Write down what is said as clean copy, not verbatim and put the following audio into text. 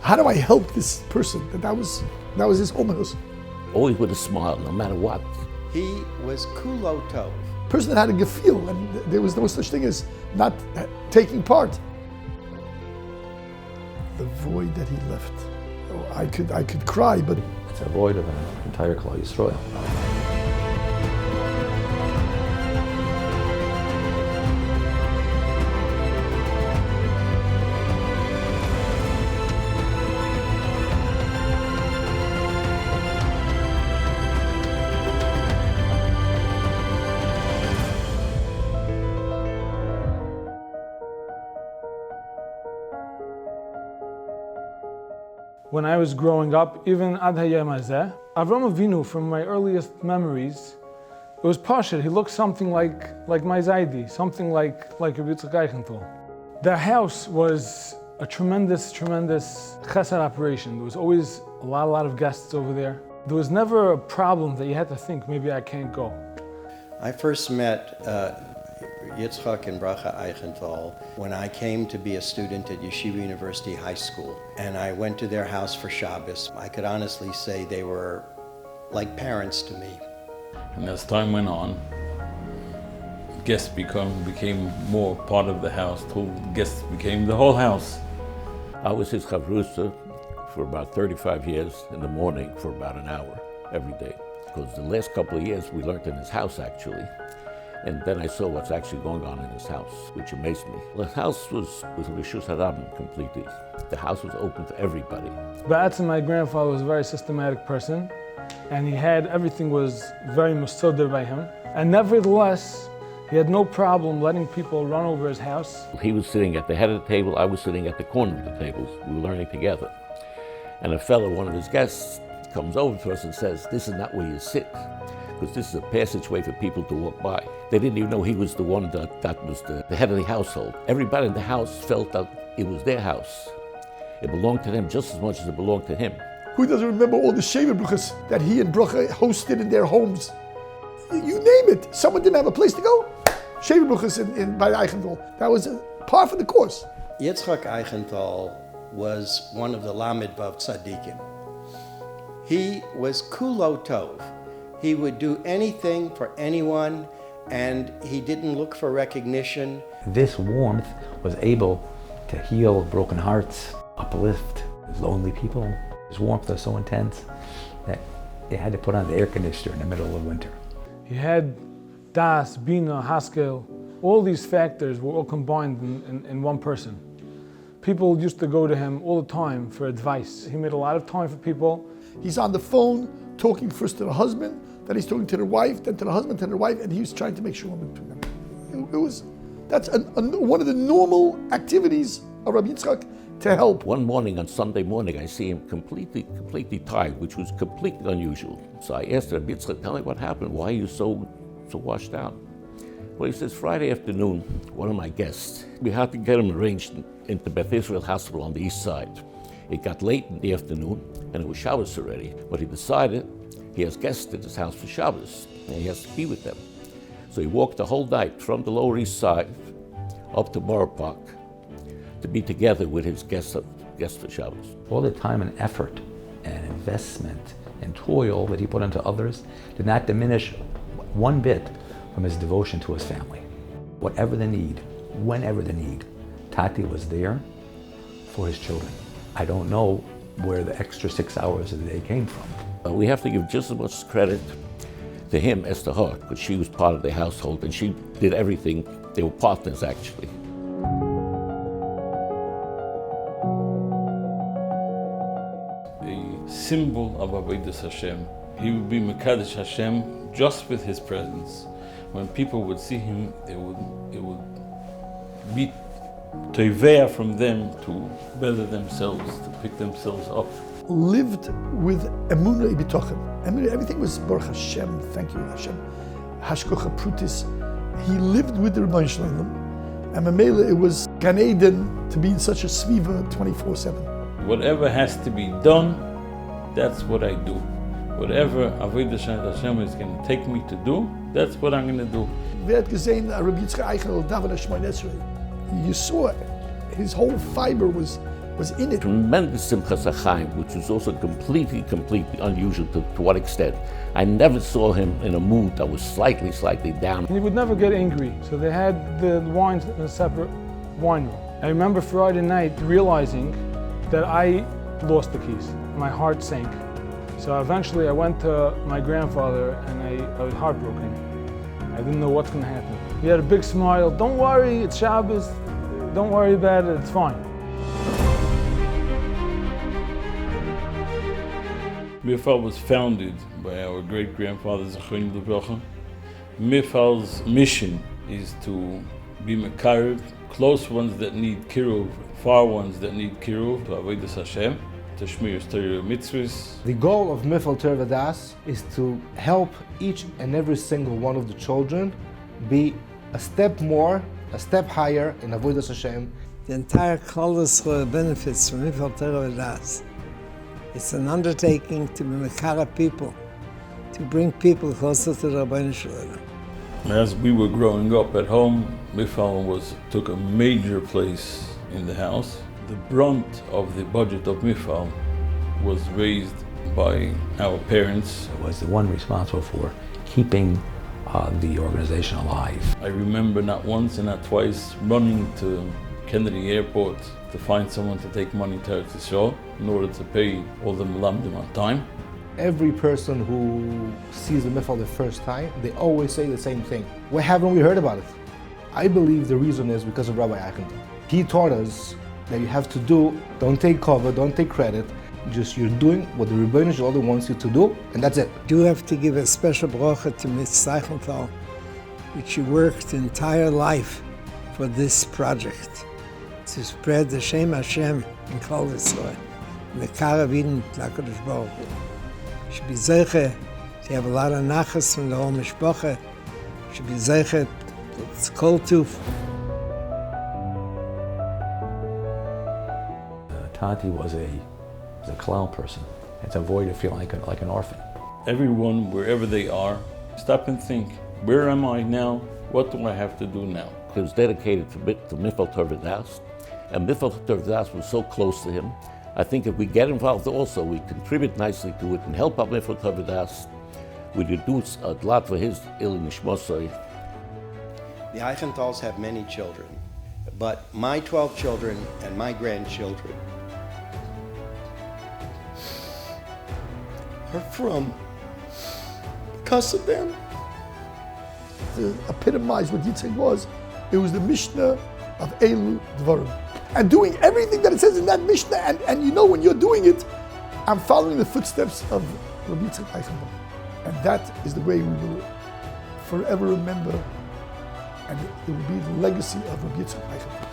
How do I help this person? That was his ominous. Always with a smile, no matter what. He was kulo tov. Person that had a gefühl, and there was no such thing as not taking part. The void that he left. Oh, I could cry, but it's a void of an entire Klal Yisrael. When I was growing up, even Ad Hayom Hazeh, Avram Avinu, from my earliest memories, it was Pashut. He looked something like my Zaidi, something like Rabbi Yitzchok Eichenthal. Their house was a tremendous chesed operation. There was always a lot of guests over there. There was never a problem that you had to think, maybe I can't go. I first met Yitzchok and Bracha Eichenthal when I came to be a student at Yeshiva University High School. And I went to their house for Shabbos. I could honestly say they were like parents to me. And as time went on, guests became more part of the house. Guests became the whole house. I was his chavrusa for about 35 years in the morning for about an hour every day. Because the last couple of years we learned in his house actually. And then I saw what's actually going on in his house, which amazed me. The house was Rishus Harabim completely. The house was open to everybody. Ba'atzim, my grandfather was a very systematic person, and everything was very mustader by him. And nevertheless, he had no problem letting people run over his house. He was sitting at the head of the table, I was sitting at the corner of the table. We were learning together. And a fellow, one of his guests, comes over to us and says, "This is not where you sit, because this is a passageway for people to walk by." They didn't even know he was the one that was the head of the household. Everybody in the house felt that it was their house. It belonged to them just as much as it belonged to him. Who doesn't remember all the Shever Bruchas that he and Bracha hosted in their homes? You name it. Someone didn't have a place to go. Shever Bruchas by Eichenthal. That was par for the course. Yitzchok Eichenthal was one of the Lamed Vav Tzadikim. He was kulo tov. He would do anything for anyone, and he didn't look for recognition. This warmth was able to heal broken hearts, uplift lonely people. His warmth was so intense that they had to put on the air conditioner in the middle of winter. He had Das, Bina, Haskel. All these factors were all combined in one person. People used to go to him all the time for advice. He made a lot of time for people. He's on the phone talking first to the husband, then he's talking to the wife, then to the husband, to the wife, and he was trying to make sure between them. That's one of the normal activities of Rabbi Yitzchok to help. One morning, on Sunday morning, I see him completely tired, which was completely unusual. So I asked Rabbi Yitzchok, "Tell me what happened. Why are you so washed out?" Well, he says, Friday afternoon, one of my guests, we had to get him arranged into Beth Israel Hospital on the east side. It got late in the afternoon, and it was Shabbos already, but he decided he has guests at his house for Shabbos, and he has to be with them. So he walked the whole night from the Lower East Side up to Borough Park to be together with his guests for Shabbos. All the time and effort and investment and toil that he put into others did not diminish one bit from his devotion to his family. Whatever the need, whenever the need, Tati was there for his children. I don't know where the extra 6 hours of the day came from. We have to give just as much credit to him as to her, because she was part of the household and she did everything. They were partners, actually. The symbol of Avodas Hashem. He would be Mekadesh Hashem just with his presence. When people would see him, it would be toivea from them to better themselves, to pick themselves up. Lived with emunah b'tochen. Everything was Baruch Hashem, thank you Hashem. Hashkocha Prutis. He lived with the Rebbeinu Shalom, and Mamela, it was Gan Eden to be in such a sviva 24/7. Whatever has to be done, that's what I do. Whatever Avodas Hashem is going to take me to do, that's what I'm going to do. Wer hat gesehen, Rabbi Yitzchok Eichenthal, David Shmoyne Esrei. You saw his whole fiber was was in it. Tremendous simchas achayim, which was also completely unusual to what extent. I never saw him in a mood that was slightly down. He would never get angry, so they had the wines in a separate wine room. I remember Friday night realizing that I lost the keys. My heart sank. So eventually I went to my grandfather and I was heartbroken. I didn't know what's going to happen. He had a big smile. Don't worry, it's Shabbos. Don't worry about it, it's fine. Mifal was founded by our great-grandfather, Zechron Lebracha. Mifal's mission is to be mekarev, close ones that need kiruv, far ones that need kiruv, to avodas Hashem, to shmir Torah mitzvahs. The goal of Mifal Torah V'das is to help each and every single one of the children be a step more, a step higher in avodas Hashem. The entire Klal Yisrael benefits from Mifal Torah V'das. It's an undertaking to be mekarev people, to bring people closer to the Rabbi Shalom. As we were growing up at home, Mifal took a major place in the house. The brunt of the budget of Mifal was raised by our parents. It was the one responsible for keeping the organization alive. I remember not once and not twice running to Kennedy Airport to find someone to take money to Eretz Yisrael in order to pay all the melamdim on time. Every person who sees the Mifal the first time, they always say the same thing. Why haven't we heard about it? I believe the reason is because of Rabbi Eichenthal. He taught us that you have to do, don't take cover, don't take credit, just you're doing what the Rabbi Shalom wants you to do, and that's it. Do have to give a special bracha to Ms. Eichenthal, which she worked the entire life for this project, to spread the Shem Hashem in Klal Yisrael, the Mekarev Eden HaKadosh Baruch Hu. Should be zeiche to have a lot of nachas from the whole mishpacha. Should be zeiche, it's kol tuf. Tati was a klal person. And to avoid to feel like an orphan. Everyone, wherever they are, stop and think, where am I now? What do I have to do now? It was dedicated to Mifal Torah V'das, and Mifal Torah V'das was so close to him. I think if we get involved also, we contribute nicely to it and help out Mifal Torah V'das. We do a lot for his Ili Nishmosai. The Eichenthals have many children, but my 12 children and my grandchildren are from because of them. To epitomize what Yitzchok was, it was the Mishnah of Elu Dvarim. And doing everything that it says in that Mishnah, and you know when you're doing it, I'm following the footsteps of Rabbi Yitzchok Eichenthal. And that is the way we will forever remember, and it will be the legacy of Rabbi Yitzchok Eichenthal.